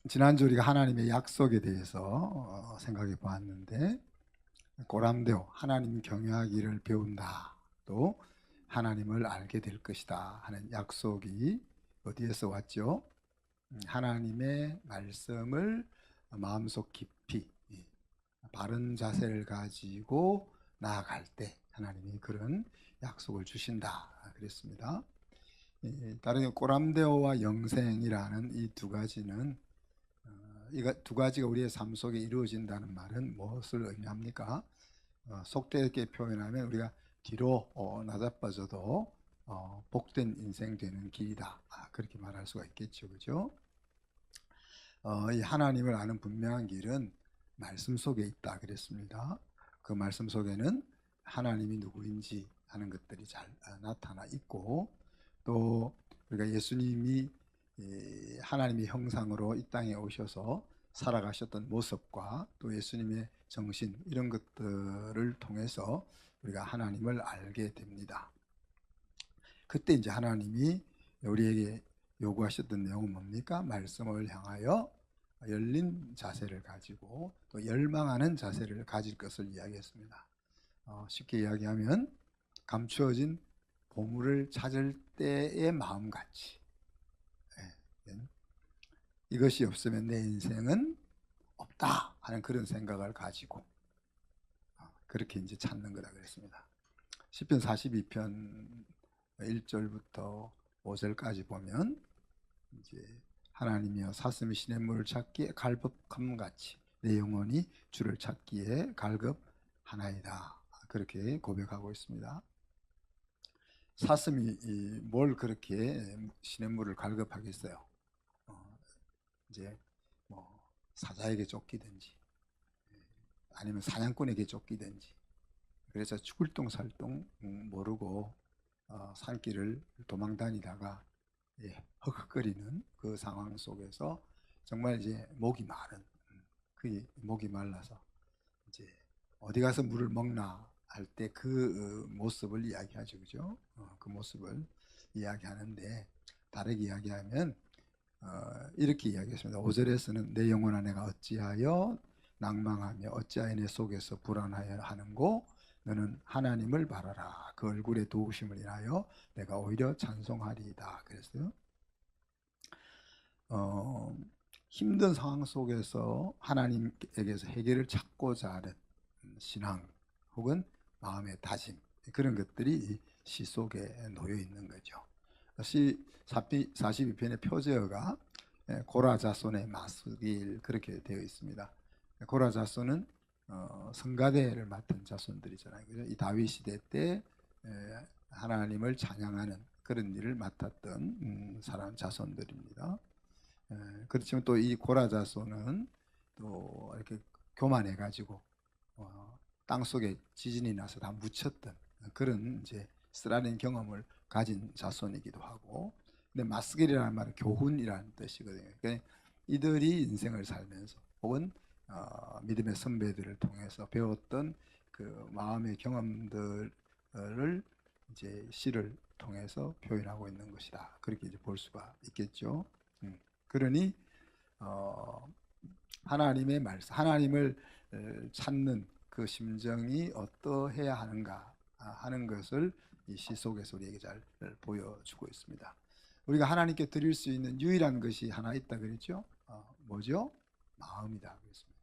지난주 우리가 하나님의 약속에 대해서 생각해 보았는데, 고람되어 하나님 경외하기를 배운다, 또 하나님을 알게 될 것이다 하는 약속이 어디에서 왔죠? 하나님의 말씀을 마음속 깊이 바른 자세를 가지고 나아갈 때 하나님이 그런 약속을 주신다 그랬습니다. 다른 고람데오와 영생이라는 이 두 가지는, 이 두 가지가 우리의 삶 속에 이루어진다는 말은 무엇을 의미합니까? 속되게 표현하면 우리가 뒤로 나자빠져도 복된 인생 되는 길이다, 그렇게 말할 수가 있겠죠, 그죠? 이 하나님을 아는 분명한 길은 말씀 속에 있다 그랬습니다. 그 말씀 속에는 하나님이 누구인지 하는 것들이 잘 나타나 있고, 또 우리가 예수님이 하나님의 형상으로 이 땅에 오셔서 살아가셨던 모습과 또 예수님의 정신, 이런 것들을 통해서 우리가 하나님을 알게 됩니다. 그때 이제 하나님이 우리에게 요구하셨던 내용은 뭡니까? 말씀을 향하여 열린 자세를 가지고 또 열망하는 자세를 가질 것을 이야기했습니다. 쉽게 이야기하면 감추어진 보물을 찾을 때의 마음같이, 이것이 없으면 내 인생은 없다 하는 그런 생각을 가지고 그렇게 이제 찾는 거라 그랬습니다. 시편 42편 1절부터 5절까지 보면, 이제 하나님이여 사슴이 시냇물을 찾기에 갈급함 같이 내 영혼이 주를 찾기에 갈급하나이다, 그렇게 고백하고 있습니다. 사슴이 뭘 그렇게 시냇물을 갈급하겠어요? 이제 뭐 사자에게 쫓기든지 아니면 사냥꾼에게 쫓기든지, 그래서 죽을 똥살똥 모르고 산길을 도망 다니다가 헉헉거리는 그 상황 속에서 정말 이제 목이 마른, 그 목이 말라서 이제 어디 가서 물을 먹나 할 때 그 모습을 이야기하죠, 그죠? 그 모습을 이야기하는데, 다르게 이야기하면 이렇게 이야기했습니다. 5절에서는 내 영혼아 내가 어찌하여 낭망하며 어찌하여 내 속에서 불안하여 하는고, 너는 하나님을 바라라. 그 얼굴의 도우심을 인하여 내가 오히려 찬송하리이다 그랬어요. 힘든 상황 속에서 하나님에게서 해결을 찾고자 하는 신앙 혹은 마음의 다짐, 그런 것들이 이 시 속에 놓여 있는 거죠. 시 42편의 표제어가 고라 자손의 마스길, 그렇게 되어 있습니다. 고라 자손은 성가대를 맡은 자손들이잖아요. 이 다윗 시대 때 하나님을 찬양하는 그런 일을 맡았던 사람 자손들입니다. 그렇지만 또 이 고라 자손은 또 이렇게 교만해 가지고 땅 속에 지진이 나서 다 묻혔던 그런 이제 쓰라린 경험을 가진 자손이기도 하고, 근데 마스겔이라는 말은 교훈이라는 뜻이거든요. 그러니까 이들이 인생을 살면서 혹은 믿음의 선배들을 통해서 배웠던 그 마음의 경험들을 이제 시를 통해서 표현하고 있는 것이다, 그렇게 이제 볼 수가 있겠죠. 그러니 하나님의 말씀, 하나님을 찾는 그 심정이 어떠해야 하는가 하는 것을 이 시 속에서 우리에게 잘 보여주고 있습니다. 우리가 하나님께 드릴 수 있는 유일한 것이 하나 있다 그랬죠. 뭐죠? 마음이다 그랬습니다.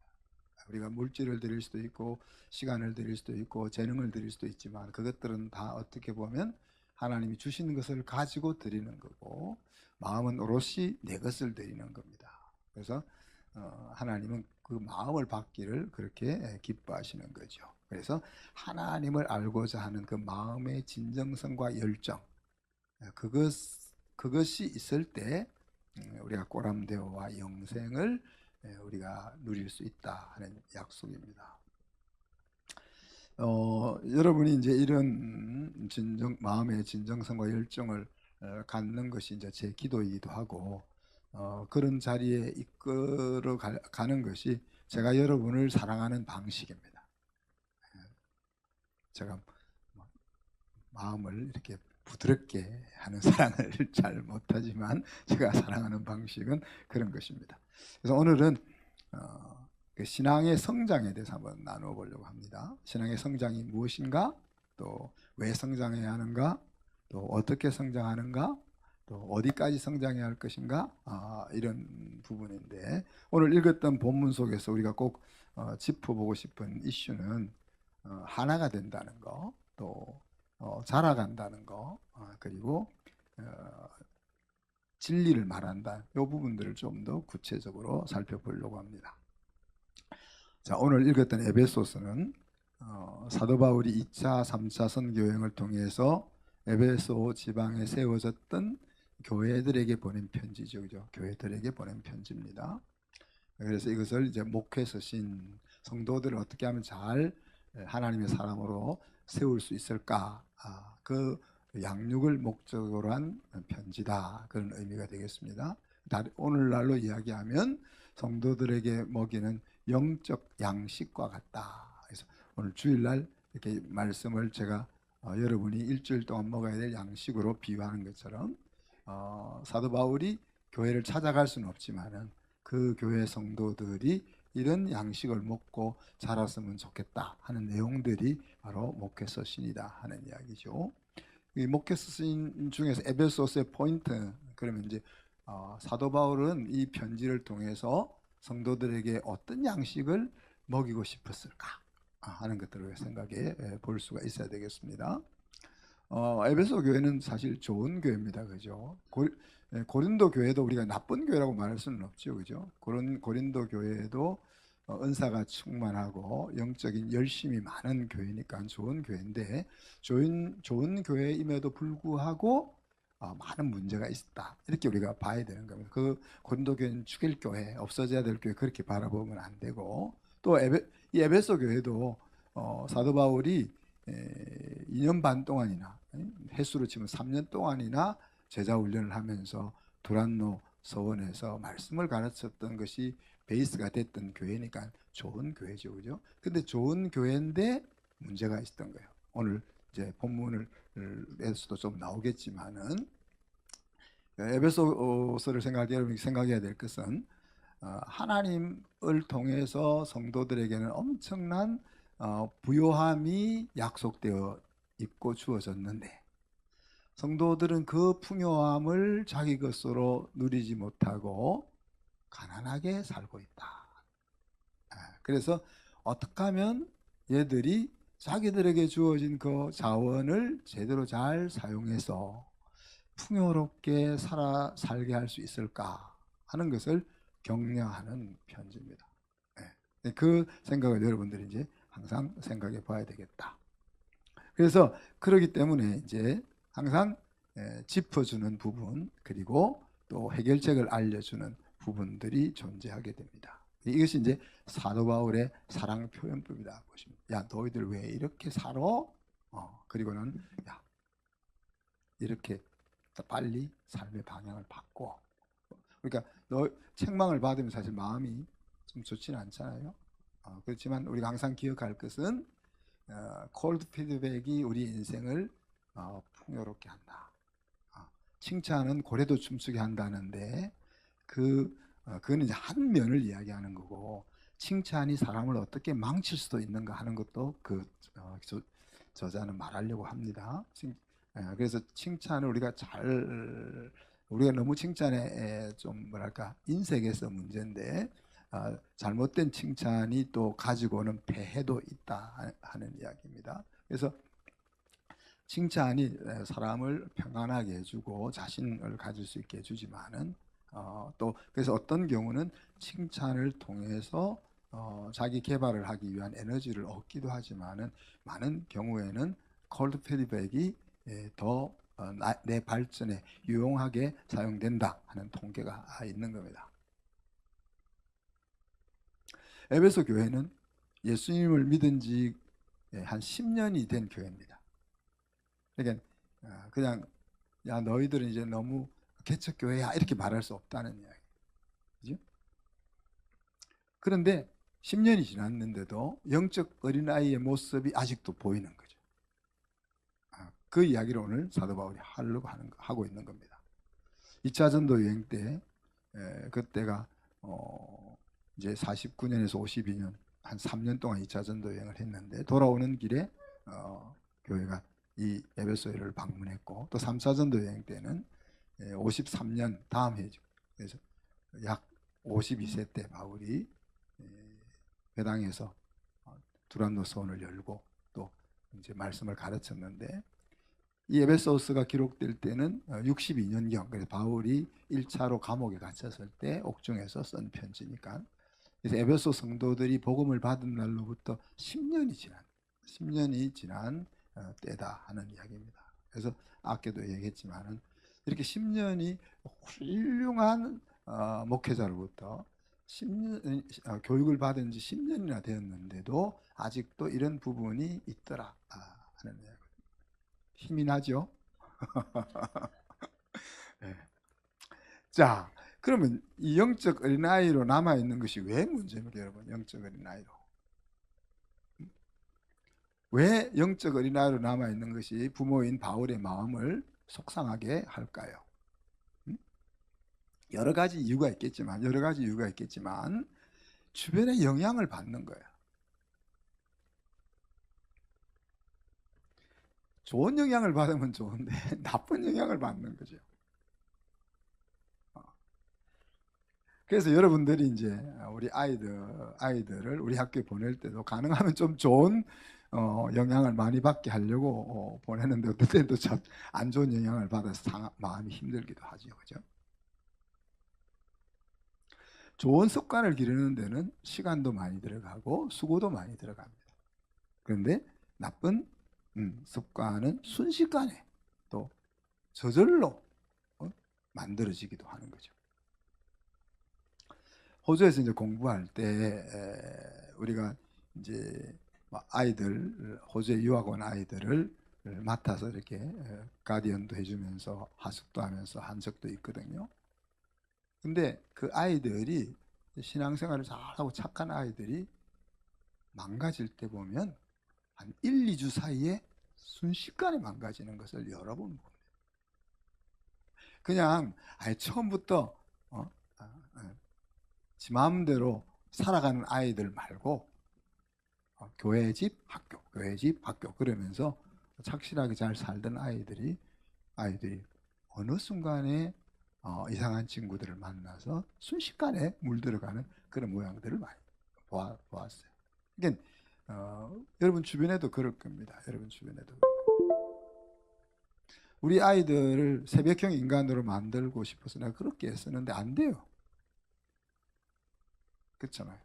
우리가 물질을 드릴 수도 있고 시간을 드릴 수도 있고 재능을 드릴 수도 있지만, 그것들은 다 어떻게 보면 하나님이 주시는 것을 가지고 드리는 거고, 마음은 오롯이 내 것을 드리는 겁니다. 그래서 하나님은 그 마음을 받기를 그렇게 기뻐하시는 거죠. 그래서 하나님을 알고자 하는 그 마음의 진정성과 열정, 그것이 있을 때 우리가 고람대오와 영생을 우리가 누릴 수 있다 하는 약속입니다. 여러분이 이제 이런 마음의 진정성과 열정을 갖는 것이 이제 제 기도이기도 하고, 그런 자리에 이끌어 가는 것이 제가 여러분을 사랑하는 방식입니다. 제가 마음을 이렇게 부드럽게 하는 사랑을 잘 못하지만 제가 사랑하는 방식은 그런 것입니다. 그래서 오늘은 그 신앙의 성장에 대해서 한번 나누어 보려고 합니다. 신앙의 성장이 무엇인가, 또 왜 성장해야 하는가, 또 어떻게 성장하는가, 또 어디까지 성장해야 할 것인가, 이런 부분인데, 오늘 읽었던 본문 속에서 우리가 꼭 짚어보고 싶은 이슈는 하나가 된다는 거, 또 자라간다는 거, 그리고 진리를 말한다. 이 부분들을 좀 더 구체적으로 살펴보려고 합니다. 자, 오늘 읽었던 에베소서는 사도 바울이 2차, 3차 선교 여행을 통해서 에베소 지방에 세워졌던 교회들에게 보낸 편지죠. 그죠? 교회들에게 보낸 편지입니다. 그래서 이것을 이제 목회 서신 성도들을 어떻게 하면 잘 하나님의 사람으로 세울 수 있을까? 그 양육을 목적으로 한 편지다. 그런 의미가 되겠습니다. 오늘날로 이야기하면 성도들에게 먹이는 영적 양식과 같다. 그래서 오늘 주일날 이렇게 말씀을 제가 여러분이 일주일 동안 먹어야 될 양식으로 비유하는 것처럼 사도 바울이 교회를 찾아갈 수는 없지만은 그 교회 성도들이 이런 양식을 먹고 자랐으면 좋겠다 하는 내용들이 바로 목회서신이다 하는 이야기죠. 이 목회서신 중에서 에베소서의 포인트, 그러면 이제 사도 바울은 이 편지를 통해서 성도들에게 어떤 양식을 먹이고 싶었을까 하는 것들을 생각해 볼 수가 있어야 되겠습니다. 에베소 교회는 사실 좋은 교회입니다, 그죠? 고린도 교회도 우리가 나쁜 교회라고 말할 수는 없죠, 그죠? 고린도 교회도 은사가 충만하고 영적인 열심이 많은 교회니까 좋은 교회인데, 좋은 교회임에도 불구하고 많은 문제가 있다, 이렇게 우리가 봐야 되는 겁니다. 그 고린도 교회는 죽일 교회, 없어져야 될 교회, 그렇게 바라보면 안 되고, 또 이 에베소 교회도 사도 바울이 2년 반 동안이나, 횟수로 치면 3년 동안이나 제자 훈련을 하면서 두란노 서원에서 말씀을 가르쳤던 것이 베이스가 됐던 교회니까 좋은 교회죠, 그죠? 근데 좋은 교회인데 문제가 있었던 거예요. 오늘 이제 본문에서도 좀 나오겠지만은, 에베소서를 여러분이 생각해야 될 것은 하나님을 통해서 성도들에게는 엄청난 부요함이 약속되어 있고 주어졌는데, 성도들은 그 풍요함을 자기 것으로 누리지 못하고 가난하게 살고 있다. 그래서 어떻게 하면 얘들이 자기들에게 주어진 그 자원을 제대로 잘 사용해서 풍요롭게 살게 할 수 있을까 하는 것을 격려하는 편지입니다. 그 생각을 여러분들이 이제 항상 생각해 봐야 되겠다. 그래서 그러기 때문에 이제 항상 짚어주는 부분, 그리고 또 해결책을 알려주는 부분들이 존재하게 됩니다. 이것이 이제 사도 바울의 사랑 표현법이다 보십니다. 야, 너희들 왜 이렇게 살아? 그리고는 야, 이렇게 빨리 삶의 방향을 바꿔. 그러니까 너 책망을 받으면 사실 마음이 좀 좋지는 않잖아요. 그렇지만 우리가 항상 기억할 것은 콜드 피드백이 우리 인생을 풍요롭게 한다. 칭찬은 고래도 춤추게 한다는데, 그건 이제 한 면을 이야기하는 거고, 칭찬이 사람을 어떻게 망칠 수도 있는가 하는 것도 저자는 말하려고 합니다. 그래서 칭찬을 우리가 너무 칭찬에 좀 뭐랄까 인색에서 문제인데, 잘못된 칭찬이 또 가지고 오는 폐해도 있다 하는 이야기입니다. 그래서 칭찬이 사람을 평안하게 해주고 자신을 가질 수 있게 해주지만은 또 그래서 어떤 경우는 칭찬을 통해서 자기 개발을 하기 위한 에너지를 얻기도 하지만은, 많은 경우에는 콜드 피드백이 더 내 발전에 유용하게 사용된다 하는 통계가 있는 겁니다. 에베소 교회는 예수님을 믿은 지 한 10년이 된 교회입니다. 그러니까 그냥 야, 너희들은 이제 너무 개척교회야, 이렇게 말할 수 없다는 이야기. 그죠? 그런데 10년이 지났는데도 영적 어린아이의 모습이 아직도 보이는 거죠. 그 이야기를 오늘 사도 바울이 하고 있는 겁니다. 2차 전도 여행 때 그때가 이제 49년에서 52년 한 3년 동안 2차 전도 여행을 했는데 돌아오는 길에 교회가 이 에베소를 방문했고 또 3차 전도 여행 때는 53년 다음 해죠. 그래서 약 52세 때 바울이 배당에서 두란노 서원을 열고 또 이제 말씀을 가르쳤는데 이 에베소서가 기록될 때는 62년경, 그래서 바울이 1차로 감옥에 갇혔을 때 옥중에서 쓴 편지니까. 그래서 에베소 성도들이 복음을 받은 날로부터 10년이 지난 때다 하는 이야기입니다. 그래서 아까도 얘기했지만은 이렇게 10년이 훌륭한 목회자로부터 10년, 교육을 받은 지 10년이나 되었는데도 아직도 이런 부분이 있더라 하는 이야기. 힘이 나죠? 네. 자, 그러면 이 영적 어린아이로 남아있는 것이 왜 문제입니까, 여러분? 영적 어린아이로. 왜 영적 어린아이로 남아있는 것이 부모인 바울의 마음을 속상하게 할까요? 여러 가지 이유가 있겠지만 주변의 영향을 받는 거예요. 좋은 영향을 받으면 좋은데 나쁜 영향을 받는 거죠. 그래서 여러분들이 이제 우리 아이들을 우리 학교에 보낼 때도 가능하면 좀 좋은 영향을 많이 받게 하려고 보내는데 어떨 때도 참 안 좋은 영향을 받아서 마음이 힘들기도 하죠, 그죠? 좋은 습관을 기르는 데는 시간도 많이 들어가고 수고도 많이 들어갑니다. 그런데 나쁜 습관은 순식간에 또 저절로 만들어지기도 하는 거죠. 호주에서 이제 공부할 때 우리가 이제 호주에 유학 온 아이들을 맡아서 이렇게 가디언도 해주면서 하숙도 하면서 한 적도 있거든요. 근데 그 아이들이 신앙생활을 잘하고 착한 아이들이 망가질 때 보면 한 1, 2주 사이에 순식간에 망가지는 것을 여러 번 봅니다. 그냥 아예 처음부터 지 마음대로 살아가는 아이들 말고 교회 집 학교, 교회 집 학교 그러면서 착실하게 잘 살던 아이들이 어느 순간에 이상한 친구들을 만나서 순식간에 물들어가는 그런 모양들을 많이 보았어요. 그러니까 여러분 주변에도 그럴 겁니다. 여러분 주변에도. 우리 아이들을 새벽형 인간으로 만들고 싶어서 내가 그렇게 했었는데 안 돼요. 그렇잖아요.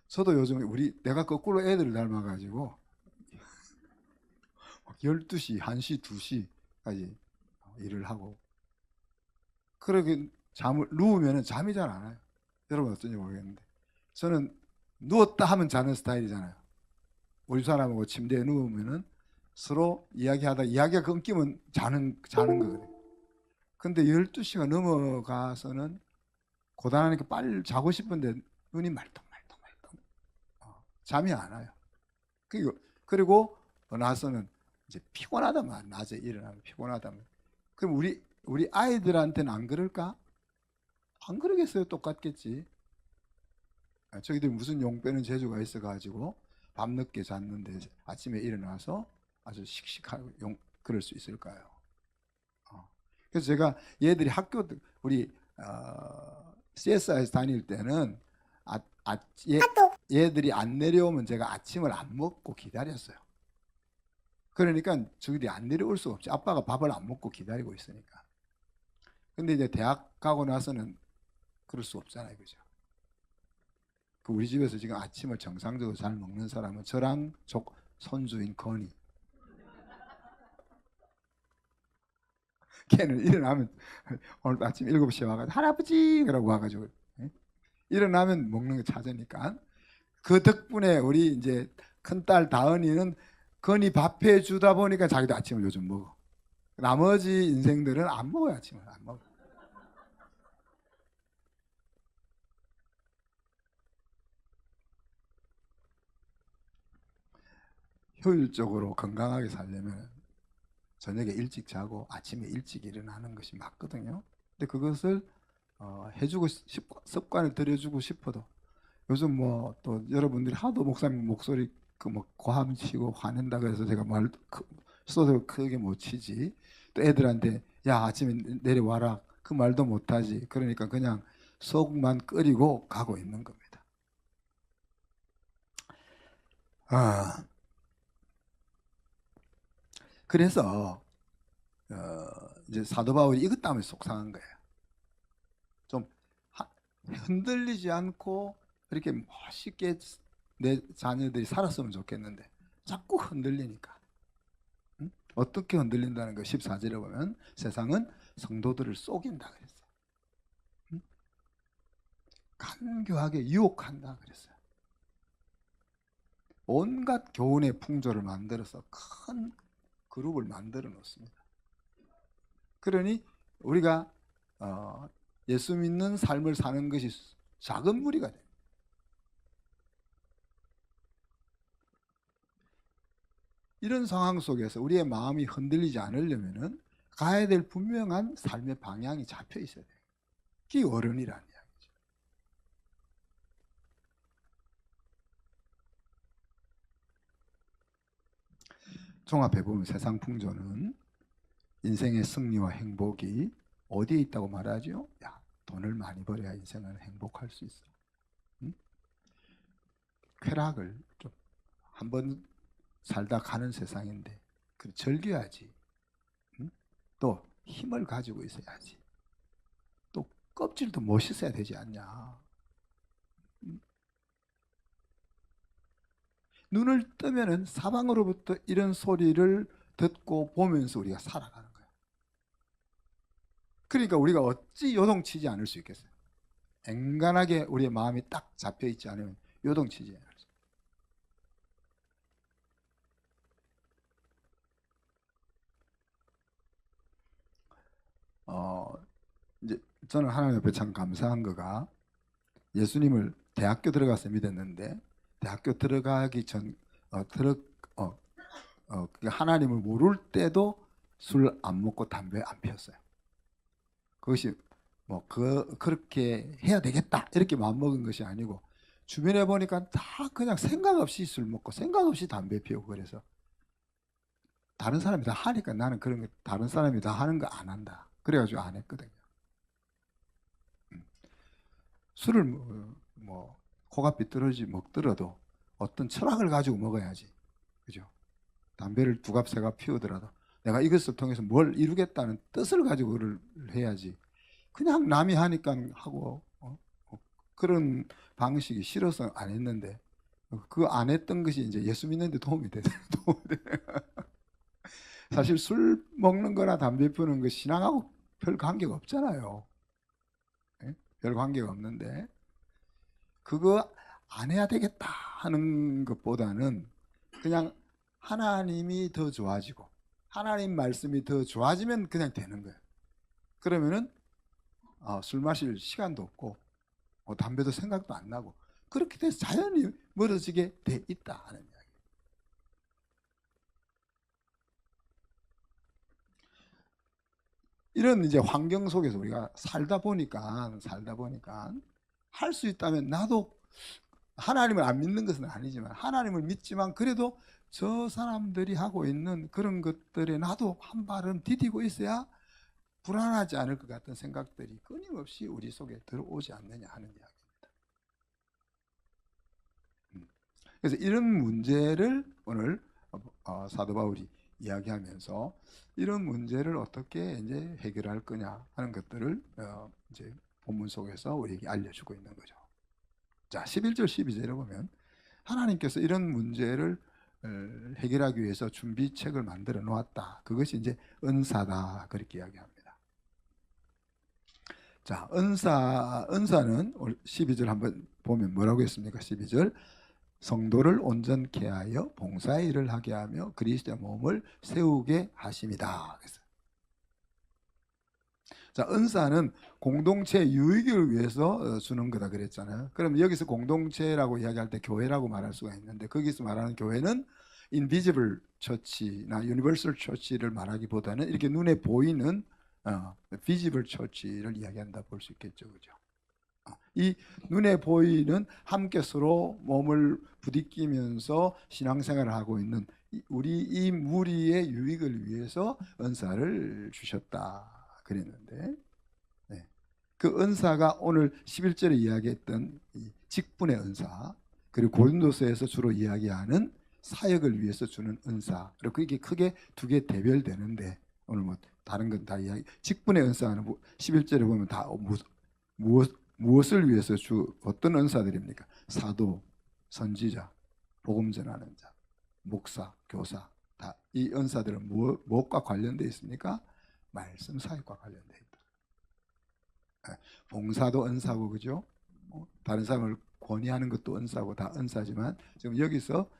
저도 요즘 내가 거꾸로 애들을 닮아가지고 12시, 1시, 2시까지 일을 하고 그러게 누우면 잠이 잘 안 와요. 여러분 어떤지 모르겠는데 저는 누웠다 하면 자는 스타일이잖아요. 우리 사람하고 침대에 누우면은 서로 이야기가 끊기면 자는 거거든요. 근데 12시가 넘어가서는 고단하니까 빨리 자고 싶은데 눈이 말똥말똥 잠이 안 와요. 그리고 나서는 이제 피곤하다만 낮에 일어나면 피곤하다만 그럼 우리 아이들한테는 안 그럴까? 안 그러겠어요. 똑같겠지. 저희들 무슨 용 빼는 재주가 있어가지고 밤늦게 잤는데 아침에 일어나서 아주 씩씩하고 그럴 수 있을까요? 그래서 제가 얘들이 우리 CSI에서 다닐 때는 얘들이 안 내려오면 제가 아침을 안 먹고 기다렸어요. 그러니까 저희들이 안 내려올 수가 없지. 아빠가 밥을 안 먹고 기다리고 있으니까. 근데 이제 대학 가고 나서는 그럴 수 없잖아요. 그죠? 우리 집에서 지금 아침을 정상적으로 잘 먹는 사람은 저랑 손주인 건이. 걔는 일어나면 오늘 아침 7시에 와가지고 할아버지 그러고 와가지고 일어나면 먹는 거 찾으니까 그 덕분에 우리 이제 큰딸 다은이는 건이 밥 해주다 보니까 자기도 아침을 요즘 먹어. 나머지 인생들은 안 먹어요. 아침을 안 먹어. 효율적으로 건강하게 살려면 저녁에 일찍 자고 아침에 일찍 일어나는 것이 맞거든요. 근데 그것을 해주고 습관을 들여주고 싶어도 요즘 뭐 또 여러분들이 하도 목사님 목소리 그 뭐 고함치고 화낸다 그래서 제가 말 써도 크게 못 치지. 또 애들한테 야 아침에 내려와라 그 말도 못하지. 그러니까 그냥 속만 끓이고 가고 있는 겁니다. 아 그래서 이제 사도 바울이 이것 때문에 속상한 거예요. 좀 흔들리지 않고 이렇게 멋있게 내 자녀들이 살았으면 좋겠는데 자꾸 흔들리니까. 응? 어떻게 흔들린다는 거 14절에 보면 세상은 성도들을 속인다 그랬어요. 응? 간교하게 유혹한다 그랬어요. 온갖 교훈의 풍조를 만들어서 큰 그룹을 만들어 놓습니다. 그러니 우리가 예수 믿는 삶을 사는 것이 작은 무리가 돼요. 이런 상황 속에서 우리의 마음이 흔들리지 않으려면은 가야 될 분명한 삶의 방향이 잡혀 있어야 돼요. 그게 어른이라는 이야기죠. 종합해 보면 세상 풍조는 인생의 승리와 행복이 어디에 있다고 말하죠? 야, 돈을 많이 벌어야 인생은 행복할 수 있어. 응? 쾌락을 좀 한번 살다 가는 세상인데 그 즐겨야지. 응? 또 힘을 가지고 있어야지. 또 껍질도 멋있어야 되지 않냐. 응? 눈을 뜨면은 사방으로부터 이런 소리를 듣고 보면서 우리가 살아가는 거예요. 그러니까 우리가 어찌 요동치지 않을 수 있겠어요? 엔간하게 우리의 마음이 딱 잡혀 있지 않으면 요동치지 않을 수. 이제 저는 하나님 옆에 참 감사한 거가 예수님을 대학교 들어가서 믿었는데 대학교 들어가기 전 하나님을 모를 때도 술 안 먹고 담배 안 피웠어요. 그것이 뭐 그렇게 해야 되겠다 이렇게 마음먹은 것이 아니고 주변에 보니까 다 그냥 생각 없이 술 먹고 생각 없이 담배 피우고 그래서 다른 사람이 다 하니까 나는 그런 거 다른 사람이 다 하는 거 안 한다. 그래가지고 안 했거든요. 술을 뭐 코가 삐뚤어지 먹더라도 어떤 철학을 가지고 먹어야지. 그죠? 담배를 두 갑 세 갑 피우더라도 내가 이것을 통해서 뭘 이루겠다는 뜻을 가지고 그를 해야지. 그냥 남이 하니까 하고 그런 방식이 싫어서 안 했는데 그 안 했던 것이 이제 예수 믿는데 도움이 되죠. 사실 술 먹는 거나 담배 피우는 거 신앙하고 별 관계가 없잖아요. 예? 별 관계가 없는데 그거 안 해야 되겠다 하는 것보다는 그냥 하나님이 더 좋아지고 하나님 말씀이 더 좋아지면 그냥 되는 거예요. 그러면은 술 마실 시간도 없고 담배도 생각도 안 나고 그렇게 돼서 자연히 멀어지게 돼 있다 하는 이야기. 이런 이제 환경 속에서 우리가 살다 보니까 할 수 있다면 나도 하나님을 안 믿는 것은 아니지만 하나님을 믿지만 그래도 저 사람들이 하고 있는 그런 것들에 나도 한 발은 디디고 있어야 불안하지 않을 것 같은 생각들이 끊임없이 우리 속에 들어오지 않느냐 하는 이야기입니다. 그래서 이런 문제를 오늘 사도 바울이 이야기하면서 이런 문제를 어떻게 이제 해결할 거냐 하는 것들을 이제 본문 속에서 우리에게 알려주고 있는 거죠. 자, 11절 12절에 보면 하나님께서 이런 문제를 해결하기 위해서 준비책을 만들어 놓았다. 그것이 이제 은사다. 그렇게 이야기합니다. 자, 은사는 12절 한번 보면 뭐라고 했습니까? 12절 성도를 온전케 하여 봉사의 일을 하게 하며 그리스도의 몸을 세우게 하심이다. 그래서 자, 은사는 공동체 유익을 위해서 주는 거다 그랬잖아요. 그럼 여기서 공동체라고 이야기할 때 교회라고 말할 수가 있는데 거기서 말하는 교회는 인비지블 처치나 유니버설 처치를 말하기보다는 이렇게 눈에 보이는 비지블 처치를 이야기한다 볼 수 있겠죠, 그죠? 이 눈에 보이는 함께 서로 몸을 부딪히면서 신앙생활을 하고 있는 우리 이 무리의 유익을 위해서 은사를 주셨다 그랬는데, 네. 그 은사가 오늘 11절에 이야기했던 이 직분의 은사, 그리고 고린도서에서 주로 이야기하는 사역을 위해서 주는 은사, 그리고 그게 크게 두 개 대별되는데, 오늘 뭐 다른 건 다 이야기. 직분의 은사는 11절에 보면 다 무엇을 위해서 어떤 은사들입니까? 사도, 선지자, 복음 전하는 자, 목사, 교사, 다 이 은사들은 무엇과 관련되어 있습니까? 말씀 사역과 관련되어 있다. 봉사도 은사고, 그죠? 다른 사람을 권위하는 것도 은사고, 다 은사지만 지금 여기서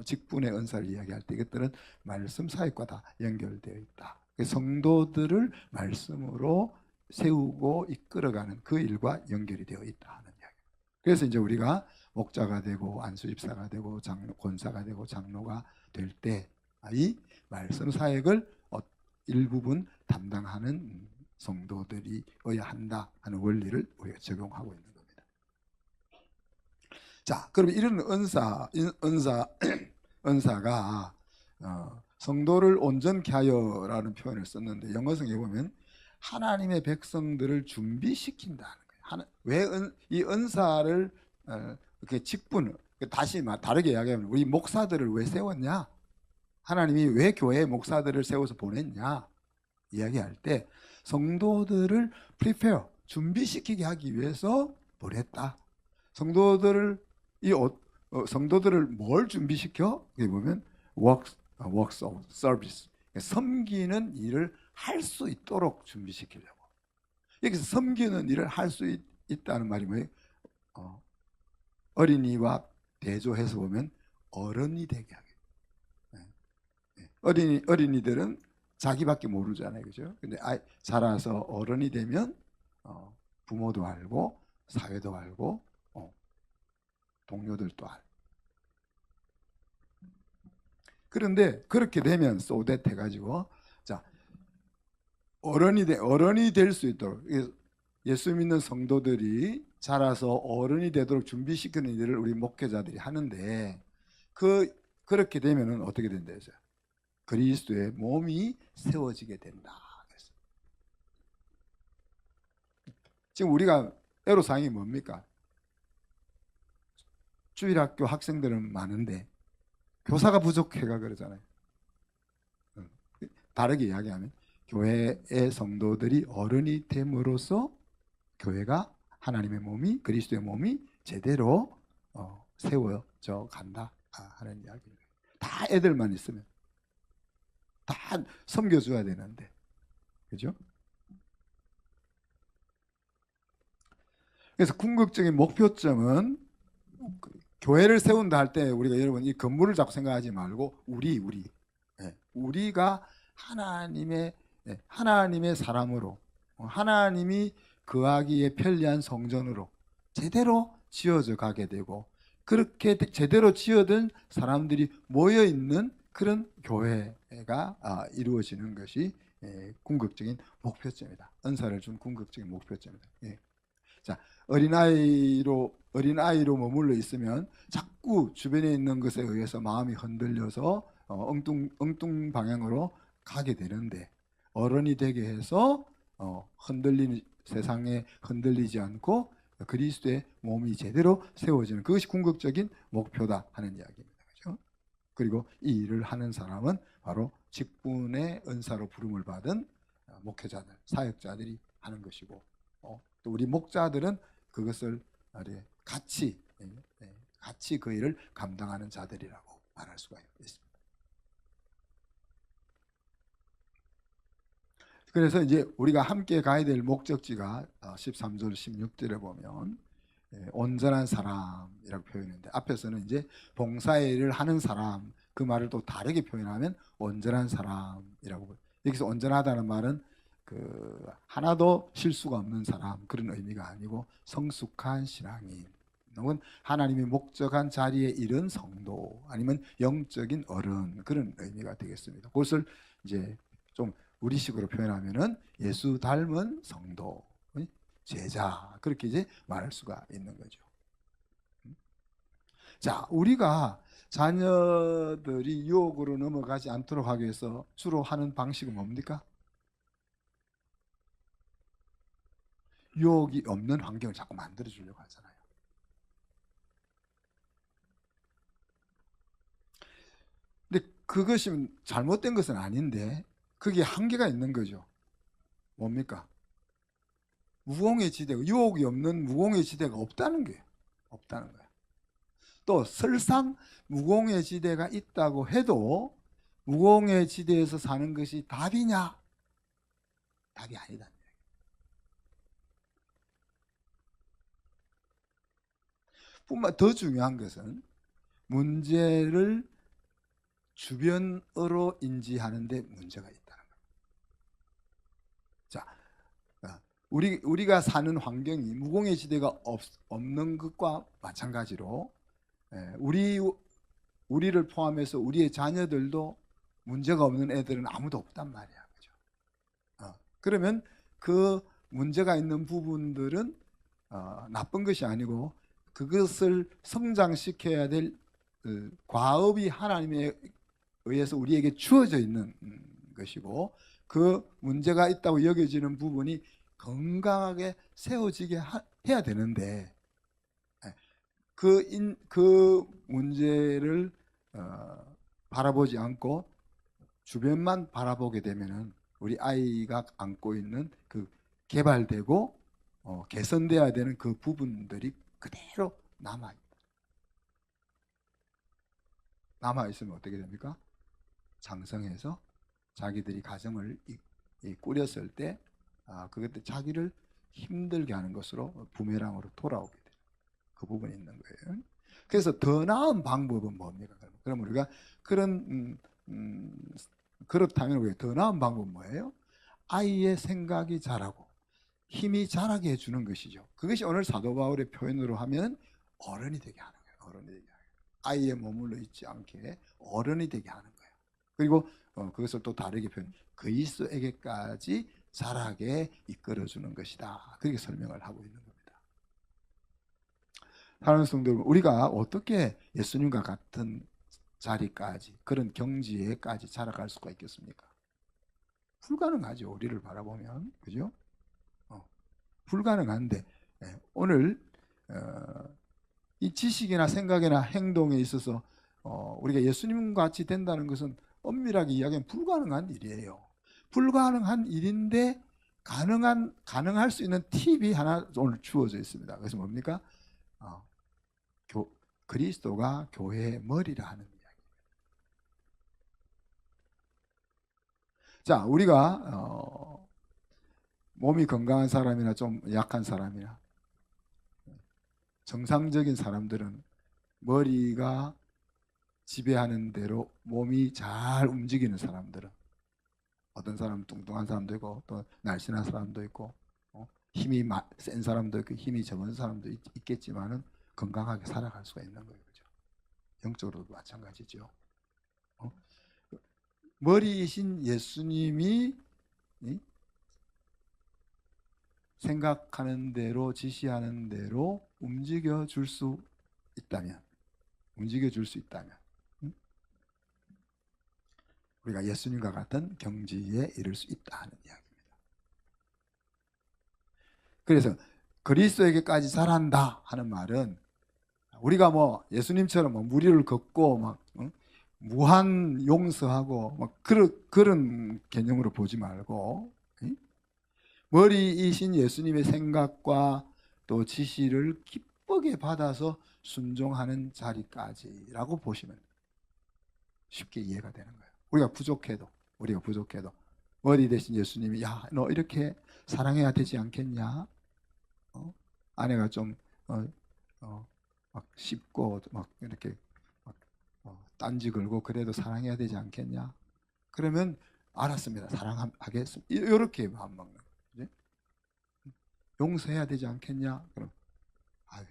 직분의 은사를 이야기할 때 이것들은 말씀 사역과 다 연결되어 있다. 성도들을 말씀으로 세우고 이끌어가는 그 일과 연결이 되어 있다 하는 이야기. 그래서 이제 우리가 목자가 되고 안수집사가 되고 권사가 되고 장로가 될 때 이 말씀 사역을 일부분 담당하는 성도들이어야 한다 하는 원리를 우리가 적용하고 있는 겁니다. 자, 그럼 이런 은사가 성도를 온전케 하여라는 표현을 썼는데, 영어성에 보면 하나님의 백성들을 준비시킨다는 거예요. 왜 이 은사를 이렇게 직분, 다시 다르게 이야기하면 우리 목사들을 왜 세웠냐? 하나님이 왜 교회에 목사들을 세워서 보냈냐? 이야기할 때 성도들을 prepare, 준비시키게 하기 위해서 보냈다. 성도들을 뭘 준비시켜? 여기 보면 works of service, 섬기는 일을 할 수 있도록 준비시키려고. 여기서 섬기는 일을 할 수 있다는 말이 뭐예요? 어린이와 대조해서 보면 어른이 되게 하게. 어린이들은 자기밖에 모르잖아요, 그죠? 근데 자라서 어른이 되면 부모도 알고 사회도 알고 동료들도 알고. 그런데 그렇게 되면 소댓 해가지고, 자, 어른이 될 수 있도록 예수 믿는 성도들이 자라서 어른이 되도록 준비시키는 일을 우리 목회자들이 하는데, 그렇게 되면은 어떻게 된다 했어요? 그리스도의 몸이 세워지게 된다. 그랬어요. 지금 우리가 애로사항이 뭡니까? 주일학교 학생들은 많은데 교사가 부족해가 그러잖아요. 다르게 이야기하면 교회의 성도들이 어른이 됨으로써 교회가 하나님의 몸이, 그리스도의 몸이 제대로 세워져 간다 하는 이야기예요. 다 애들만 있으면 다 섬겨줘야 되는데, 그죠? 그래서 궁극적인 목표점은 교회를 세운다 할 때 우리가, 여러분, 이 건물을 자꾸 생각하지 말고 우리가 하나님의 사람으로, 하나님이 거하기에 편리한 성전으로 제대로 지어져 가게 되고, 그렇게 제대로 지어든 사람들이 모여 있는 그런 교회가 이루어지는 것이 궁극적인 목표점이다. 은사를 준 궁극적인 목표점이다. 자, 어린아이로 머물러 있으면 자꾸 주변에 있는 것에 의해서 마음이 흔들려서 엉뚱 방향으로 가게 되는데, 어른이 되게 해서 흔들리는 세상에 흔들리지 않고 그리스도의 몸이 제대로 세워지는, 그것이 궁극적인 목표다 하는 이야기입니다. 그렇죠? 그리고 이 일을 하는 사람은 바로 직분의 은사로 부름을 받은 목회자들, 사역자들이 하는 것이고, 또 우리 목자들은 그것을 같이 그 일을 감당하는 자들이라고 말할 수가 있습니다. 그래서 이제 우리가 함께 가야 될 목적지가 13절 16절에 보면 온전한 사람이라고 표현했는데, 앞에서는 이제 봉사의 일을 하는 사람, 그 말을 또 다르게 표현하면 온전한 사람이라고. 여기서 온전하다는 말은 하나도 실수가 없는 사람, 그런 의미가 아니고 성숙한 신앙인, 혹은 하나님이 목적한 자리에 이른 성도 아니면 영적인 어른 그런 의미가 되겠습니다. 그것을 이제 좀 우리식으로 표현하면은 예수 닮은 성도, 제자 그렇게 이제 말할 수가 있는 거죠. 자, 우리가 자녀들이 유혹으로 넘어가지 않도록 하기 위해서 주로 하는 방식은 뭡니까? 유혹이 없는 환경을 자꾸 만들어 주려고 하잖아요. 근데 그것이 잘못된 것은 아닌데 그게 한계가 있는 거죠. 뭡니까? 무공의 지대가 유혹이 없는 무공의 지대가 없다는 거예요. 없다는 거예요. 또 설상 무공의 지대가 있다고 해도 무공의 지대에서 사는 것이 답이냐? 답이 아니다. 뿐만 더 중요한 것은 문제를 주변으로 인지하는 데 문제가 있다는 거예요. 자, 우리가 사는 환경이 무공의 지대가 없는 것과 마찬가지로 우리를 포함해서 우리의 자녀들도 문제가 없는 애들은 아무도 없단 말이야. 그죠? 그러면 그 문제가 있는 부분들은 나쁜 것이 아니고 그것을 성장시켜야 될 과업이 하나님에 의해서 우리에게 주어져 있는 것이고 그 문제가 있다고 여겨지는 부분이 건강하게 세워지게 해야 되는데 그 문제를 바라보지 않고 주변만 바라보게 되면은 우리 아이가 안고 있는 그 개발되고 개선돼야 되는 그 부분들이 그대로 남아 있으면 어떻게 됩니까? 장성해서 자기들이 가정을 꾸렸을 때 그것들 자기를 힘들게 하는 것으로 부메랑으로 돌아오게 돼요. 그 부분이 있는 거예요. 그래서 더 나은 방법은 뭡니까? 그럼 우리가 그렇다면 우리가 더 나은 방법은 뭐예요? 아이의 생각이 자라고 힘이 자라게 해주는 것이죠. 그것이 오늘 사도 바울의 표현으로 하면 어른이 되게 하는 거예요. 어른이 되게 하는 거예요. 아이에 머물러 있지 않게 어른이 되게 하는 거예요. 그리고 그것을 또 다르게 표현, 그리스도에게까지 자라게 이끌어주는 것이다. 그렇게 설명을 하고 있는 겁니다. 사랑하는 성도 여러분, 우리가 어떻게 예수님과 같은 자리까지 그런 경지에까지 자라갈 수가 있겠습니까? 불가능하죠. 우리를 바라보면 그죠? 불가능한데 오늘 이 지식이나 생각이나 행동에 있어서 우리가 예수님 같이 된다는 것은 엄밀하게 이야기하면 불가능한 일이에요. 불가능한 일인데 가능할 수 있는 팁이 하나 오늘 주어져 있습니다. 그래서 뭡니까? 그리스도가 교회의 머리라 하는 이야기. 자, 우리가 몸이 건강한 사람이나 좀 약한 사람이나 정상적인 사람들은 머리가 지배하는 대로 몸이 잘 움직이는 사람들은 어떤 사람은 뚱뚱한 사람도 있고 또 날씬한 사람도 있고 힘이 센 사람도 있고 힘이 적은 사람도 있겠지만은 건강하게 살아갈 수가 있는 거예요. 그죠? 영적으로도 마찬가지죠. 머리이신 예수님이 생각하는 대로 지시하는 대로 움직여 줄 수 있다면 우리가 예수님과 같은 경지에 이를 수 있다는 이야기입니다. 그래서 그리스도에게까지 잘한다 하는 말은 우리가 뭐 예수님처럼 뭐 무리를 걷고 막 무한 용서하고 막 그런 개념으로 보지 말고 머리이신 예수님의 생각과 또 지시를 기쁘게 받아서 순종하는 자리까지라고 보시면 쉽게 이해가 되는 거예요. 우리가 부족해도 머리 대신 예수님이 야, 너 이렇게 사랑해야 되지 않겠냐? 아내가 좀 막 씹고 막 이렇게 막 딴지 걸고 그래도 사랑해야 되지 않겠냐? 그러면 알았습니다. 사랑하겠습니다. 이렇게 마음 먹는 거죠. 용서해야 되지 않겠냐? 그럼 아유,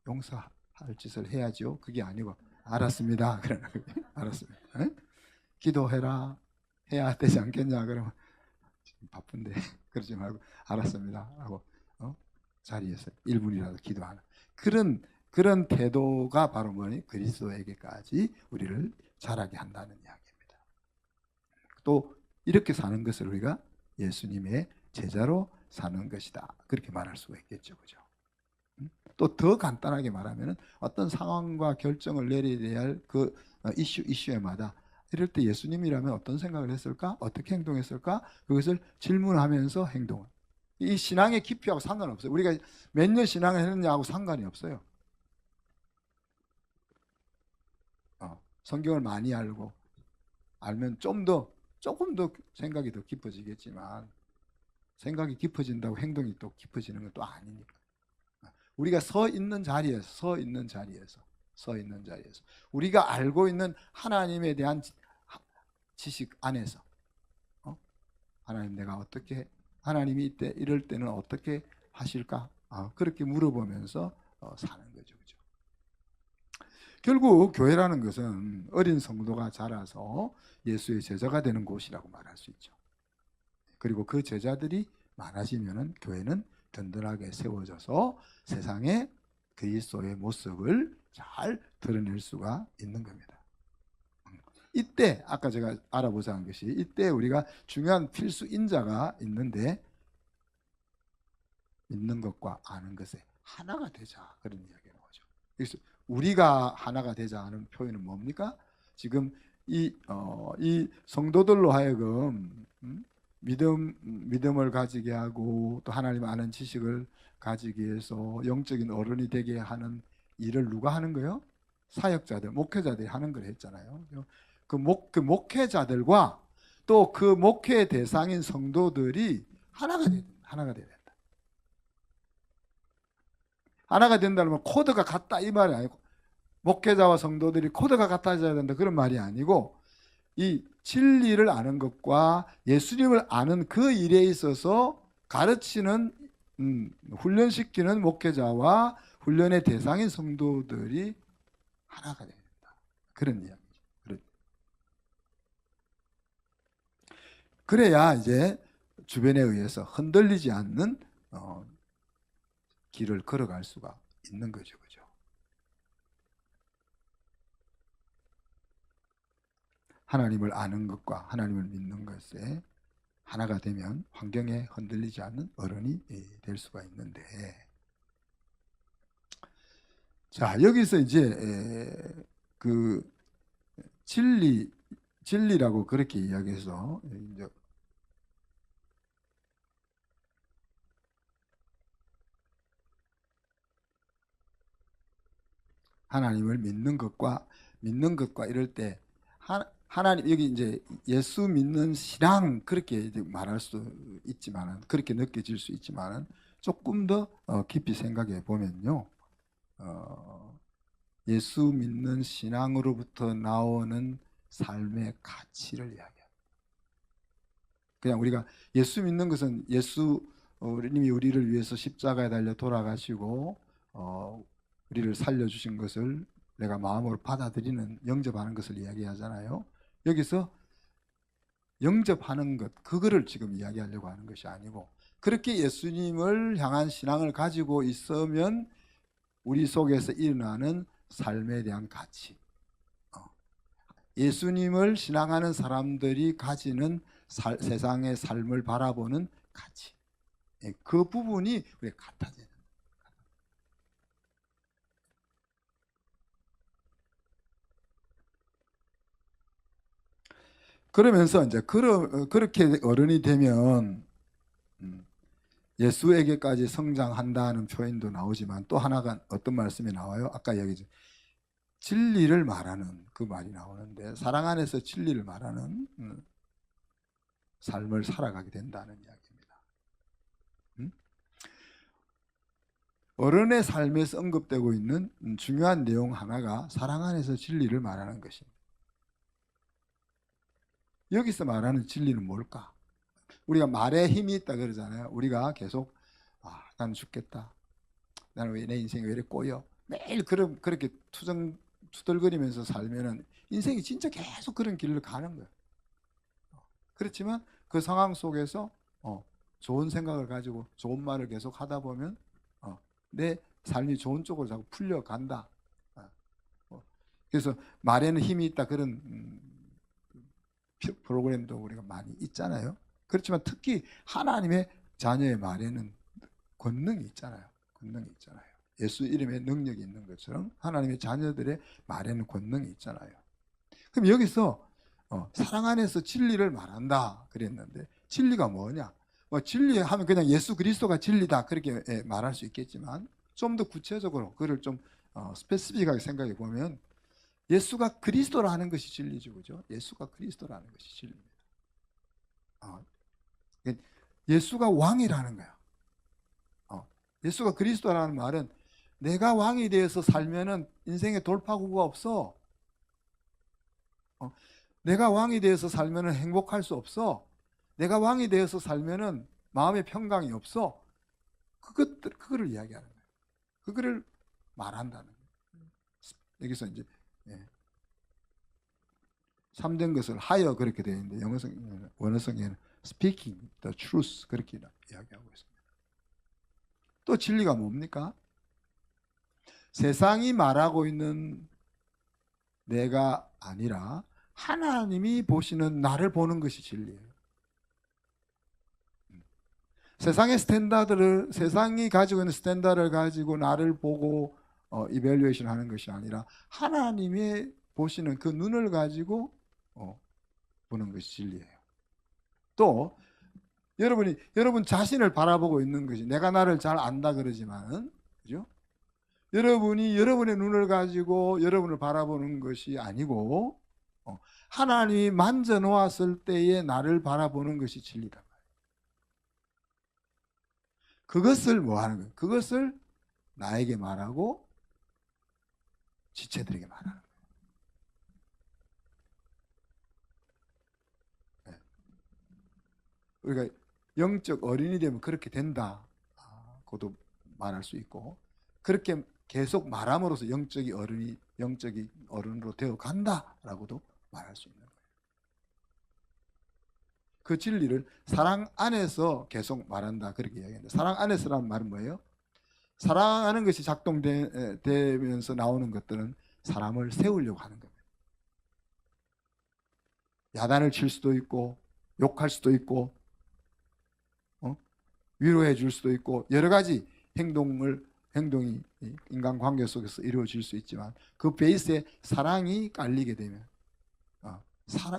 용서할 짓을 해야죠. 그게 아니고 알았습니다. 그러는 거예요. 알았습니다. 에? 기도해라. 해야 되지 않겠냐? 그러면 지금 바쁜데 그러지 말고 알았습니다. 하고 자리에서 1분이라도 기도하는 그런 태도가 바로 뭐니? 그리스도에게까지 우리를 자라게 한다는 이야기입니다. 또 이렇게 사는 것을 우리가 예수님의 제자로 사는 것이다. 그렇게 말할 수가 있겠죠. 그죠? 또 더 간단하게 말하면 어떤 상황과 결정을 내려야 할 그 이슈에마다 이럴 때 예수님이라면 어떤 생각을 했을까? 어떻게 행동했을까? 그것을 질문하면서 행동을. 이 신앙의 깊이하고 상관없어요. 우리가 몇 년 신앙을 했느냐하고 상관이 없어요. 성경을 많이 알면 조금 더 생각이 더 깊어지겠지만 생각이 깊어진다고 행동이 또 깊어지는 건 또 아니니까. 우리가 서 있는 자리에서 우리가 알고 있는 하나님에 대한 지식 안에서 하나님 내가 어떻게 하나님이 이럴 때는 어떻게 하실까? 그렇게 물어보면서 사는 거죠. 그죠? 결국 교회라는 것은 어린 성도가 자라서 예수의 제자가 되는 곳이라고 말할 수 있죠. 그리고 그 제자들이 많아지면은 교회는 든든하게 세워져서 세상에 그리스도의 모습을 잘 드러낼 수가 있는 겁니다. 이때 아까 제가 알아보자 한 것이 이때 우리가 중요한 필수 인자가 있는데 믿는 것과 아는 것에 하나가 되자 그런 이야기를 하죠. 그래서 우리가 하나가 되자 하는 표현은 뭡니까? 지금 이 성도들로 하여금 믿음을 가지게 하고 또 하나님 아는 지식을 가지기 위해서 영적인 어른이 되게 하는 일을 누가 하는 거예요? 사역자들, 목회자들이 하는 걸 했잖아요. 그 목회자들과 또 그 목회 대상인 성도들이 하나가 돼야 된다. 하나가 된다면 코드가 같다 이 말이 아니고 목회자와 성도들이 코드가 같아져야 된다 그런 말이 아니고 이 진리를 아는 것과 예수님을 아는 그 일에 있어서 가르치는 훈련시키는 목회자와 훈련의 대상인 성도들이 하나가 됩니다. 그런 이야기죠. 그래야 이제 주변에 의해서 흔들리지 않는 길을 걸어갈 수가 있는 거죠. 그죠? 하나님을 아는 것과 하나님을 믿는 것에 하나가 되면 환경에 흔들리지 않는 어른이 될 수가 있는데, 자 여기서 이제 그 진리라고 그렇게 이야기해서 이제 하나님을 믿는 것과 이럴 때 하나님 여기 이제 예수 믿는 신앙 그렇게 말할 수 있지만은 그렇게 느껴질 수 있지만은 조금 더 깊이 생각해 보면요, 예수 믿는 신앙으로부터 나오는 삶의 가치를 이야기합니다. 그냥 우리가 예수 믿는 것은 예수님이 우리를 위해서 십자가에 달려 돌아가시고 우리를 살려주신 것을 내가 마음으로 받아들이는 영접하는 것을 이야기하잖아요. 여기서 영접하는 것 그거를 지금 이야기하려고 하는 것이 아니고 그렇게 예수님을 향한 신앙을 가지고 있으면 우리 속에서 일어나는 삶에 대한 가치, 예수님을 신앙하는 사람들이 가지는 세상의 삶을 바라보는 가치, 그 부분이 우리가 같아져요. 그러면서 이제 그렇게 어른이 되면 예수에게까지 성장한다는 표현도 나오지만 또 하나가 어떤 말씀이 나와요? 아까 얘기했죠. 진리를 말하는 그 말이 나오는데 사랑 안에서 진리를 말하는 삶을 살아가게 된다는 이야기입니다. 어른의 삶에서 언급되고 있는 중요한 내용 하나가 사랑 안에서 진리를 말하는 것입니다. 여기서 말하는 진리는 뭘까? 우리가 말에 힘이 있다 그러잖아요. 우리가 계속 나는 죽겠다. 나는 왜 내 인생이 왜 이렇게 꼬여? 매일 그렇게 투덜거리면서 살면은 인생이 진짜 계속 그런 길을 가는 거예요. 그렇지만 그 상황 속에서 좋은 생각을 가지고 좋은 말을 계속 하다 보면 내 삶이 좋은 쪽으로 자꾸 풀려간다. 그래서 말에는 힘이 있다, 그런 프로그램도 우리가 많이 있잖아요. 그렇지만 특히 하나님의 자녀의 말에는 권능이 있잖아요. 권능이 있잖아요. 예수 이름에 능력이 있는 것처럼 하나님의 자녀들의 말에는 권능이 있잖아요. 그럼 여기서 사랑 안에서 진리를 말한다 그랬는데, 진리가 뭐냐? 진리하면 그냥 예수 그리스도가 진리다 그렇게 말할 수 있겠지만, 좀 더 구체적으로 그를 좀 스페시픽하게 생각해 보면, 예수가 그리스도라는 것이 진리죠, 그죠? 예수가 그리스도라는 것이 진리입니다. 예수가 왕이라는 거야. 예수가 그리스도라는 말은, 내가 왕이 되어서 살면은 인생에 돌파구가 없어. 내가 왕이 되어서 살면은 행복할 수 없어. 내가 왕이 되어서 살면은 마음의 평강이 없어. 그거를 이야기하는 거예요. 그거를 말한다는 거예요. 여기서 이제 3된 것을 하여 그렇게 되어 있는데, 원어성에는 speaking the truth 그렇게 이야기하고 있습니다. 또 진리가 뭡니까? 세상이 말하고 있는 내가 아니라 하나님이 보시는 나를 보는 것이 진리예요. 세상이 가지고 있는 스탠다드를 가지고 나를 보고 이밸류에이션 하는 것이 아니라, 하나님의 보시는 그 눈을 가지고 보는 것이 진리예요. 또 여러분 자신을 바라보고 있는 것이, 내가 나를 잘 안다 그러지만은, 그죠? 여러분이 여러분의 눈을 가지고 여러분을 바라보는 것이 아니고, 하나님이 만져 놓았을 때에 나를 바라보는 것이 진리다. 그것을 뭐 하는 거예요? 그것을 나에게 말하고 지체들에게 말하는 거예요. 우리가 영적 어른이 되면 그렇게 된다, 고도 말할 수 있고, 그렇게 계속 말함으로써 영적인 어른으로 되어 간다라고도 말할 수 있는 거예요. 그 진리를 사랑 안에서 계속 말한다 그렇게 이야기합니다. 사랑 안에서라는 말은 뭐예요? 사랑하는 것이 작동되면서 나오는 것들은 사람을 세우려고 하는 겁니다. 야단을 칠 수도 있고, 욕할 수도 있고, 위로해 줄 수도 있고, 여러 가지 행동이 인간관계 속에서 이루어질 수 있지만, 그 베이스에 사랑이 깔리게 되면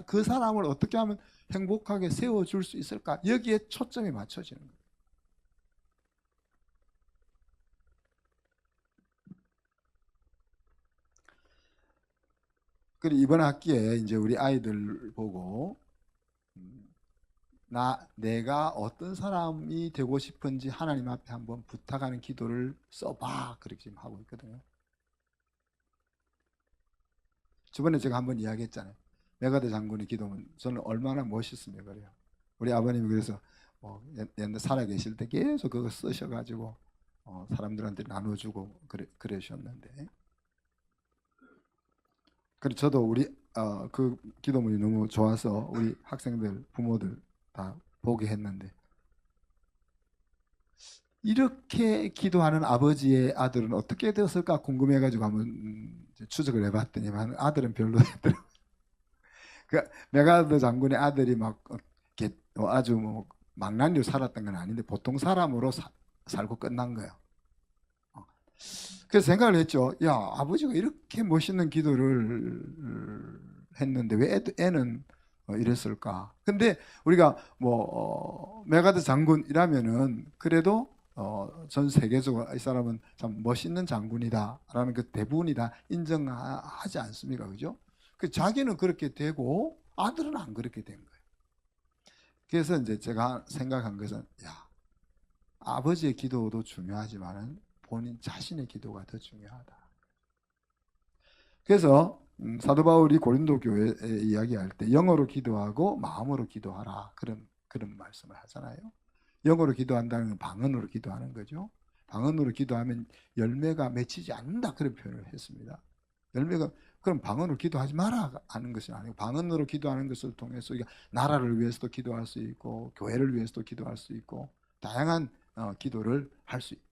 그 사람을 어떻게 하면 행복하게 세워줄 수 있을까, 여기에 초점이 맞춰지는 거예요. 그리고 이번 학기에 이제 우리 아이들 보고 내가 어떤 사람이 되고 싶은지 하나님 앞에 한번 부탁하는 기도를 써봐 그렇게 지금 하고 있거든요. 저번에 제가 한번 이야기했잖아요. 메가드 장군의 기도문, 저는 얼마나 멋있으며 그래요. 우리 아버님이 그래서 옛날 살아 계실 때 계속 그거 쓰셔가지고 사람들한테 나눠주고 그러셨는데, 그리고 저도 그 기도문이 너무 좋아서 우리 학생들 부모들 다 보게 했는데, 이렇게 기도하는 아버지의 아들은 어떻게 되었을까 궁금해가지고 한번 추적을 해봤더니만, 아들은 별로였더라고요. 그 메가드 장군의 아들이 막 아주 뭐 망나니로 살았던 건 아닌데, 보통 사람으로 살고 끝난 거예요. 그래서 생각을 했죠. 야, 아버지가 이렇게 멋있는 기도를 했는데 왜 애는 이랬을까? 근데 우리가 메가드 장군이라면은 그래도 전 세계적으로 이 사람은 참 멋있는 장군이다라는 그 대부분이 다 인정하지 않습니까? 그죠? 그 자기는 그렇게 되고 아들은 안 그렇게 된 거예요. 그래서 이제 제가 생각한 것은, 야, 아버지의 기도도 중요하지만은 본인 자신의 기도가 더 중요하다. 그래서 사도 바울이 고린도 교회에 이야기할 때 영어로 기도하고 마음으로 기도하라 그런 말씀을 하잖아요. 영어로 기도한다는 건 방언으로 기도하는 거죠. 방언으로 기도하면 열매가 맺히지 않는다 그런 표현을 했습니다. 열매가 그럼 방언으로 기도하지 마라 하는 것이 아니고 방언으로 기도하는 것을 통해서 우리가 나라를 위해서도 기도할 수 있고 교회를 위해서도 기도할 수 있고 다양한 기도를 할 수 있고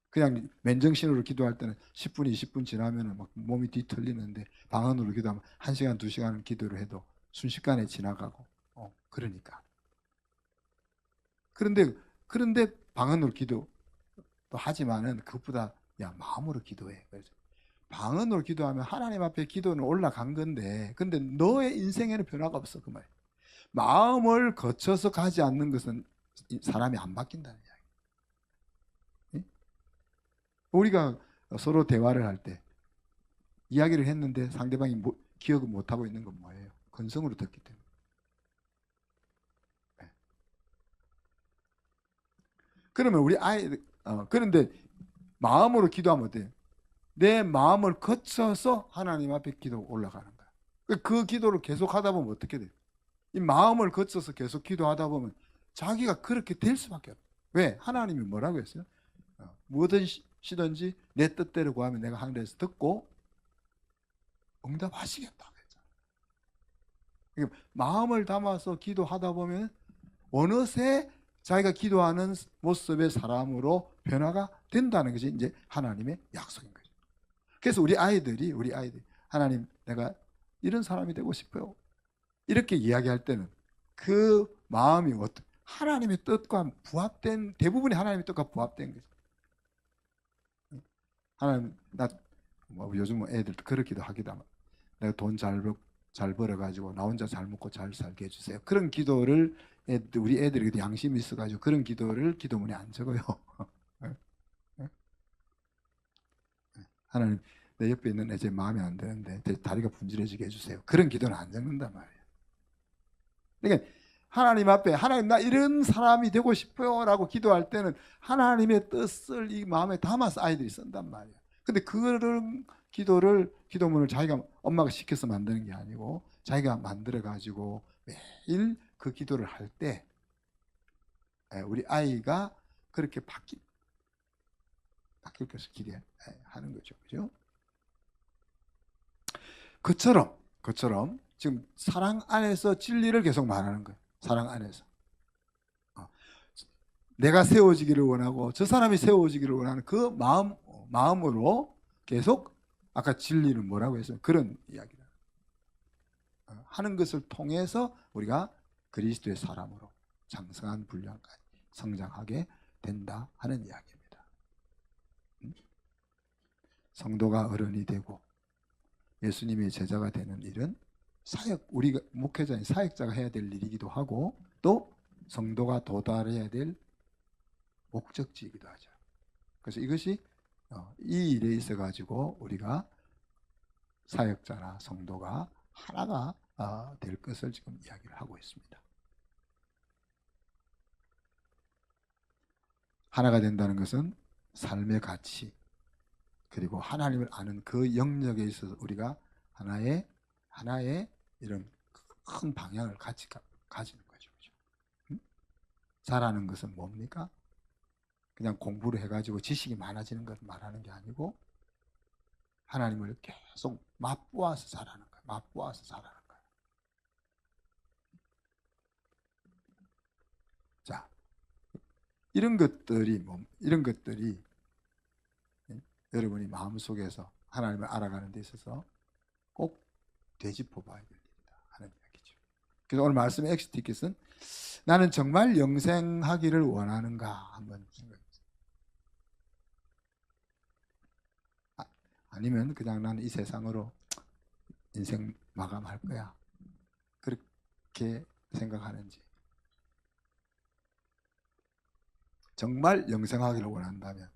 그냥 맨정신으로 기도할 때는 10분, 20분 지나면 막 몸이 뒤틀리는데 방언으로 기도하면 1시간, 2시간 기도를 해도 순식간에 지나가고 그러니까. 그런데 방언으로 기도 또 하지만은 그것보다 야 마음으로 기도해. 그래서 방언으로 기도하면 하나님 앞에 기도는 올라간 건데 근데 너의 인생에는 변화가 없어 그 말. 마음을 거쳐서 가지 않는 것은 사람이 안 바뀐다는 이야기. 우리가 서로 대화를 할 때 이야기를 했는데 상대방이 기억을 못하고 있는 건 뭐예요? 건성으로 듣기 때문에. 네. 그러면 우리 그런데 마음으로 기도하면 어때요? 내 마음을 거쳐서 하나님 앞에 기도 올라가는 거야. 그 기도를 계속 하다 보면 어떻게 돼요? 이 마음을 거쳐서 계속 기도하다 보면 자기가 그렇게 될 수밖에 없어요. 왜? 하나님이 뭐라고 했어요? 무엇이든지 내 뜻대로 구하면 내가 하늘에서 듣고 응답하시겠다. 그러니까 마음을 담아서 기도하다 보면 어느새 자기가 기도하는 모습의 사람으로 변화가 된다는 것이 이제 하나님의 약속인 거죠. 그래서 우리 아이들이 하나님 내가 이런 사람이 되고 싶어요. 이렇게 이야기할 때는 그 마음이 하나님의 뜻과 부합된 대부분이 하나님의 뜻과 부합된 거죠. 하나님 요즘 애들 그렇기도 하기도 하고 내가 돈 잘 벌어가지고 나 혼자 잘 먹고 잘 살게 해주세요. 그런 기도를 우리 애들이 양심이 있어가지고 그런 기도를 기도문에 안 적어요. 하나님 내 옆에 있는 애 제 마음에 안 드는데 제 다리가 분질해지게 해주세요. 그런 기도는 안 적는단 말이에요. 그러니까 하나님 앞에 하나님 나 이런 사람이 되고 싶어요 라고 기도할 때는 하나님의 뜻을 이 마음에 담아서 아이들이 쓴단 말이에요. 근데 그런 기도문을 자기가 엄마가 시켜서 만드는 게 아니고 자기가 만들어 가지고 매일 그 기도를 할 때 우리 아이가 그렇게 바뀔 것을 기대하는 거죠. 그죠? 그처럼 지금 사랑 안에서 진리를 계속 말하는 거예요. 사랑 안에서. 내가 세워지기를 원하고 저 사람이 세워지기를 원하는 그 마음으로 계속 아까 진리는 뭐라고 했어요? 그런 이야기를 하는 것을 통해서 우리가 그리스도의 사람으로 장성한 분량까지 성장하게 된다 하는 이야기입니다. 성도가 어른이 되고 예수님의 제자가 되는 일은 우리가 목회자인 사역자가 해야 될 일이기도 하고 또 성도가 도달해야 될 목적지이기도 하죠. 그래서 이것이 이 일에 있어 가지고 우리가 사역자나 성도가 하나가 될 것을 지금 이야기를 하고 있습니다. 하나가 된다는 것은 삶의 가치 그리고 하나님을 아는 그 영역에 있어서 우리가 하나의 이런 큰 방향을 가지는 거죠. 잘하는 것은 뭡니까? 그냥 공부를 해가지고 지식이 많아지는 걸 말하는 게 아니고 하나님을 계속 맛보아서 잘하는 거예요. 맛보아서 잘하는 거예요. 자, 이런 것들이 여러분이 마음속에서 하나님을 알아가는 데 있어서 꼭 되짚어 봐야 될 일이다 하는 이야기죠. 그래서 오늘 말씀의 엑스티켓은 나는 정말 영생하기를 원하는가 한번 생각해 보세요. 아니면 그냥 나는 이 세상으로 인생 마감할 거야. 그렇게 생각하는지. 정말 영생하기를 원한다면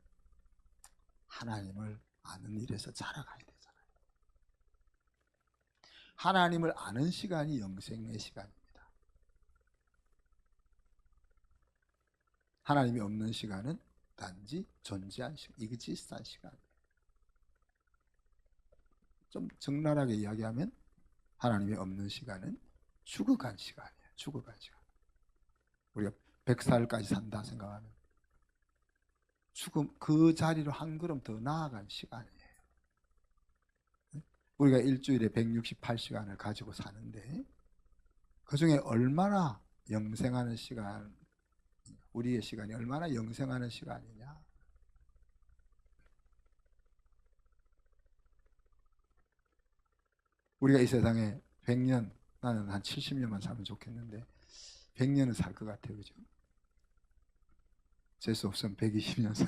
하나님을 아는 일에서 자라가야 되잖아요. 하나님을 아는 시간이 영생의 시간입니다. 하나님이 없는 시간은 단지 존재한 시간, exist한 시간이에요. 좀 적나라하게 이야기하면 하나님이 없는 시간은 죽어간 시간이에요. 죽어간 시간. 우리가 100살까지 산다 생각하면 죽음 그 자리로 한 걸음 더 나아간 시간이에요. 우리가 일주일에 168시간을 가지고 사는데 그중에 얼마나 영생하는 시간, 우리의 시간이 얼마나 영생하는 시간이냐. 우리가 이 세상에 100년, 나는 한 70년만 살면 좋겠는데 100년은 살 것 같아요. 그죠? 재수 없으면 120년 살.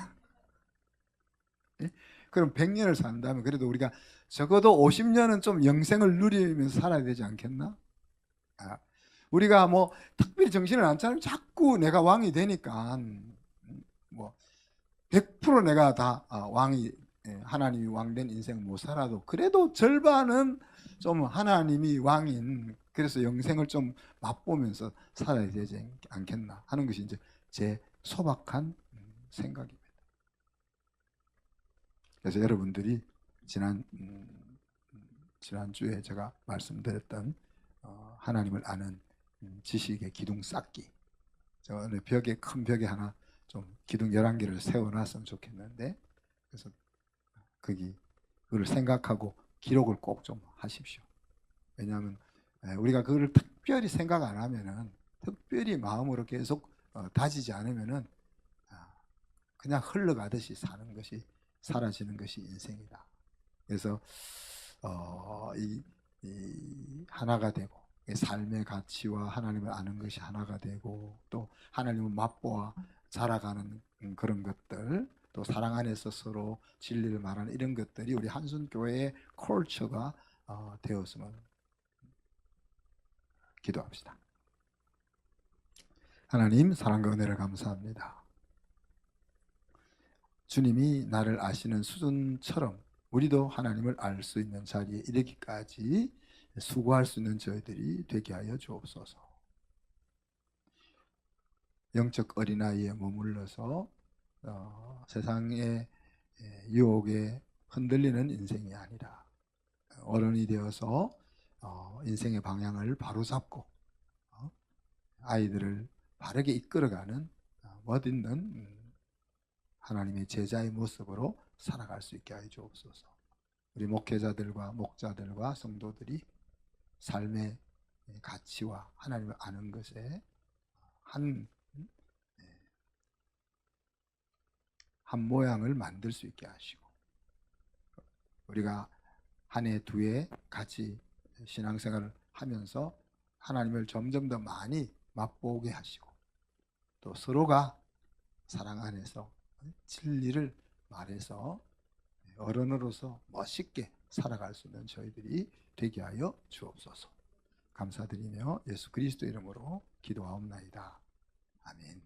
예? 그럼 100년을 산다면 그래도 우리가 적어도 50년은 좀 영생을 누리면서 살아야 되지 않겠나? 아, 우리가 뭐 특별히 정신을 안 차리면 자꾸 내가 왕이 되니까 뭐 100% 내가 다 왕이 하나님이 왕된 인생 못 살아도 그래도 절반은 좀 하나님이 왕인 그래서 영생을 좀 맛보면서 살아야 되지 않겠나 하는 것이 이제 제 소박한 생각입니다. 그래서 여러분들이 지난주에 제가 말씀드렸던 하나님을 아는 지식의 기둥 쌓기, 저 오늘 벽에 큰 벽에 하나 좀 기둥 11개를 세워놨으면 좋겠는데 그래서 그걸 생각하고 기록을 꼭 좀 하십시오. 왜냐하면 우리가 그걸 특별히 생각 안 하면은 특별히 마음으로 계속 다지지 않으면은 그냥 흘러가듯이 사는 것이 사라지는 것이 인생이다. 그래서 이 하나가 되고 삶의 가치와 하나님을 아는 것이 하나가 되고 또 하나님을 맛보아 자라가는 그런 것들 또 사랑 안에서 서로 진리를 말하는 이런 것들이 우리 한순교회의 컬처가 되었으면 기도합시다. 하나님 사랑과 은혜를 감사합니다. 주님이 나를 아시는 수준처럼 우리도 하나님을 알 수 있는 자리에 이르기까지 수고할 수 있는 저희들이 되게 하여 주옵소서. 영적 어린아이에 머물러서 세상의 유혹에 흔들리는 인생이 아니라 어른이 되어서 인생의 방향을 바로잡고 아이들을 바르게 이끌어가는 멋있는 하나님의 제자의 모습으로 살아갈 수 있게 하여 주옵소서. 우리 목회자들과 목자들과 성도들이 삶의 가치와 하나님을 아는 것에 한 모양을 만들 수 있게 하시고 우리가 한 해 두 해 같이 신앙생활을 하면서 하나님을 점점 더 많이 맛보게 하시고 또 서로가 사랑 안에서 진리를 말해서 어른으로서 멋있게 살아갈 수 있는 저희들이 되게 하여 주옵소서. 감사드리며 예수 그리스도 이름으로 기도하옵나이다. 아멘.